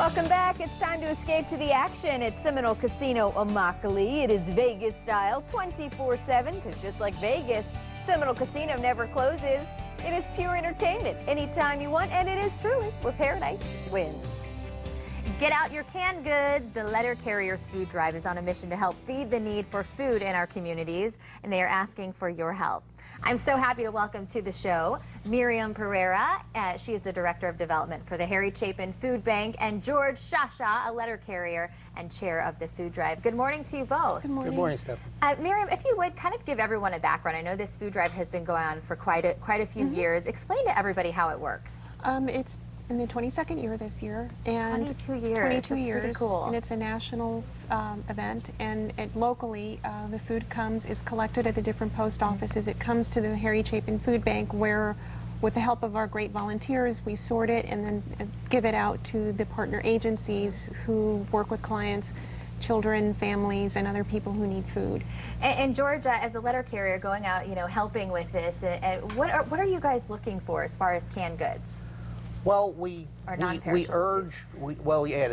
Welcome back. It's time to escape to the action at Seminole Casino Immokalee. It is Vegas style 24/7 because just like Vegas, Seminole Casino never closes. It is pure entertainment anytime you want, and it is truly where paradise wins. Get out your canned goods. The Letter Carriers Food Drive is on a mission to help feed the need for food in our communities, and they are asking for your help. I'm so happy to welcome to the show Miriam Pereira. She is the Director of Development for the Harry Chapin Food Bank, and George Shasha, a letter carrier and chair of the food drive. Good morning to you both. Good morning. Good morning, Stephanie. Miriam, if you would kind of give everyone a background. I know this food drive has been going on for quite a few years. Explain to everybody how it works. It's in the 22nd year this year, and 22 years. 22 That's years, pretty cool. And it's a national event. And locally, the food is collected at the different post offices. It comes to the Harry Chapin Food Bank, where, with the help of our great volunteers, we sort it and then give it out to the partner agencies who work with clients, children, families, and other people who need food. And George, as a letter carrier going out, helping with this, what are you guys looking for as far as canned goods? Well, they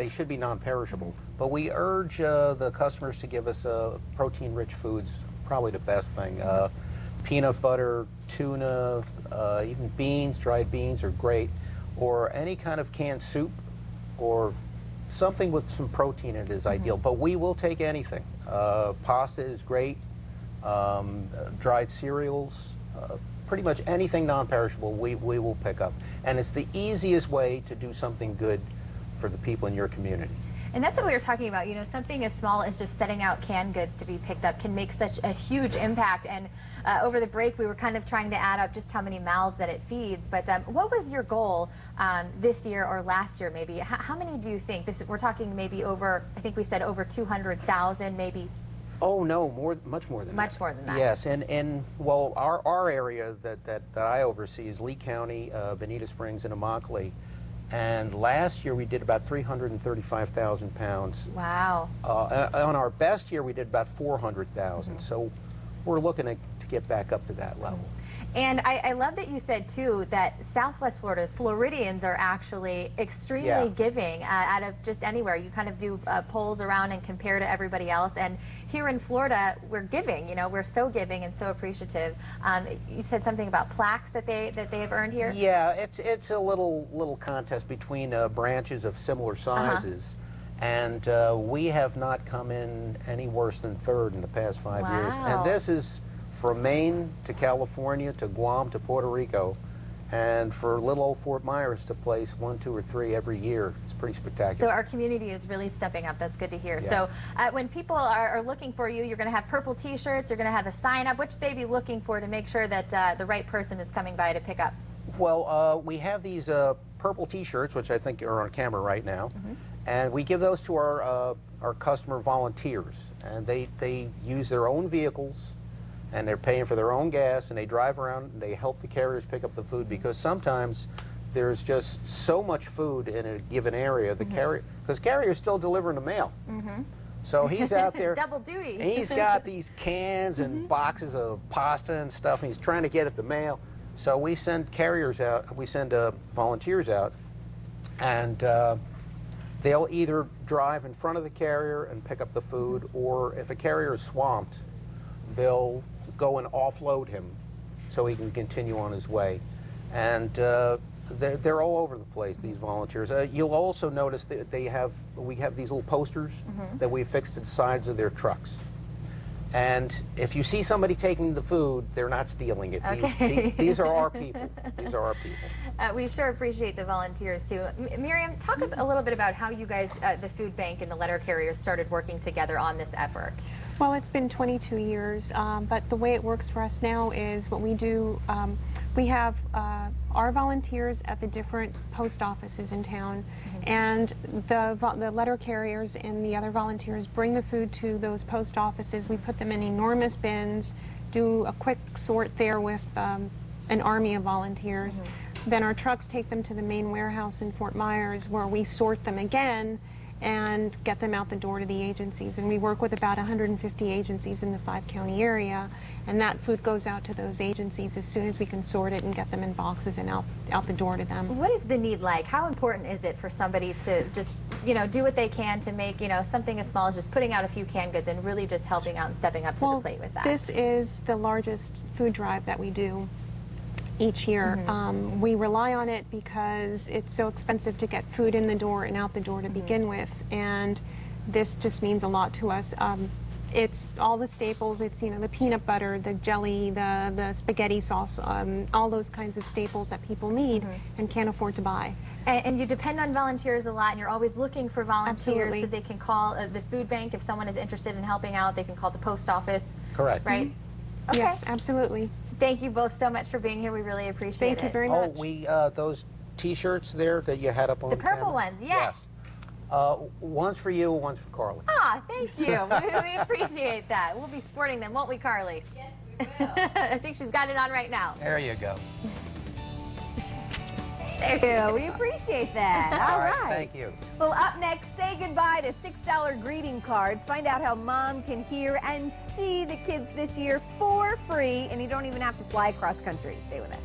should be non-perishable, but we urge the customers to give us protein-rich foods, probably the best thing. Peanut butter, tuna, even beans, dried beans are great, or any kind of canned soup, or something with some protein in it is ideal, but we will take anything. Pasta is great, dried cereals, pretty much anything non-perishable we will pick up. And it's the easiest way to do something good for the people in your community. And that's what we were talking about. Something as small as just setting out canned goods to be picked up can make such a huge impact. And over the break, we were kind of trying to add up just how many mouths that it feeds. But what was your goal this year or last year, maybe? How many do you think? We're talking maybe over, I think we said over 200,000, maybe. Oh no, much more than that. Much more than that. Yes, and well, our area that I oversee is Lee County, Bonita Springs, and Immokalee. And last year we did about 335,000 pounds. Wow. On our best year we did about 400,000. So we're looking to get back up to that level. And I love that you said, too, that Southwest Florida, Floridians are actually extremely giving out of just anywhere. You kind of do polls around and compare to everybody else. And here in Florida, we're giving. We're so giving and so appreciative. You said something about plaques that they have earned here? Yeah, it's a little contest between branches of similar sizes. And we have not come in any worse than third in the past 5 years. And this is from Maine to California to Guam to Puerto Rico, and for little old Fort Myers to place 1, 2, or 3 every year. It's pretty spectacular. So our community is really stepping up. That's good to hear. Yeah. So when people are looking for you, you're going to have purple T-shirts, you're going to have a sign-up. What should they be looking for to make sure that the right person is coming by to pick up? Well, we have these purple T-shirts, which I think are on camera right now, and we give those to our customer volunteers, and they use their own vehicles, and they're paying for their own gas, and they drive around and they help the carriers pick up the food, because sometimes there's just so much food in a given area, because carrier's still delivering the mail. So he's out there. Double duty. He's got these cans and boxes of pasta and stuff, and he's trying to get at the mail. So we send carriers out, we send volunteers out, and they'll either drive in front of the carrier and pick up the food, or if a carrier is swamped, they'll go and offload him so he can continue on his way. And they're all over the place, these volunteers. You'll also notice that we have these little posters that we fixed to the sides of their trucks. And if you see somebody taking the food, they're not stealing it. Okay. These are our people. These are our people. We sure appreciate the volunteers, too. Miriam, talk a little bit about how you guys, the food bank and the letter carriers, started working together on this effort. Well, it's been 22 years, but the way it works for us now is what we do, we have our volunteers at the different post offices in town, and the letter carriers and the other volunteers bring the food to those post offices. We put them in enormous bins, do a quick sort there with an army of volunteers. Then our trucks take them to the main warehouse in Fort Myers, where we sort them again and get them out the door to the agencies. And we work with about 150 agencies in the 5-county area, and that food goes out to those agencies as soon as we can sort it and get them in boxes and out the door to them. What is the need like? How important is it for somebody to just, you know, do what they can to make, you know, something as small as just putting out a few canned goods and really just helping out and stepping up to the plate with that? This is the largest food drive that we do each year. We rely on it because it's so expensive to get food in the door and out the door to begin with, and this just means a lot to us. It's all the staples. It's, you know, the peanut butter, the jelly, the spaghetti sauce, all those kinds of staples that people need and can't afford to buy. And you depend on volunteers a lot, and you're always looking for volunteers. Absolutely. So they can call the food bank if someone is interested in helping out. They can call the post office. Correct. Right? Okay. Yes, absolutely. Thank you both so much for being here. We really appreciate it. Thank you very much. Oh, those T-shirts there that you had up on The purple camera? ones, yes. One's for you, one's for Carly. Ah, thank you. We appreciate that. We'll be sporting them, won't we, Carly? Yes, we will. I think she's got it on right now. There you go. Thank you. We appreciate that. All right. Thank you. Well, up next, say goodbye to $6 greeting cards. Find out how Mom can hear and see the kids this year for free, and you don't even have to fly cross country. Stay with us.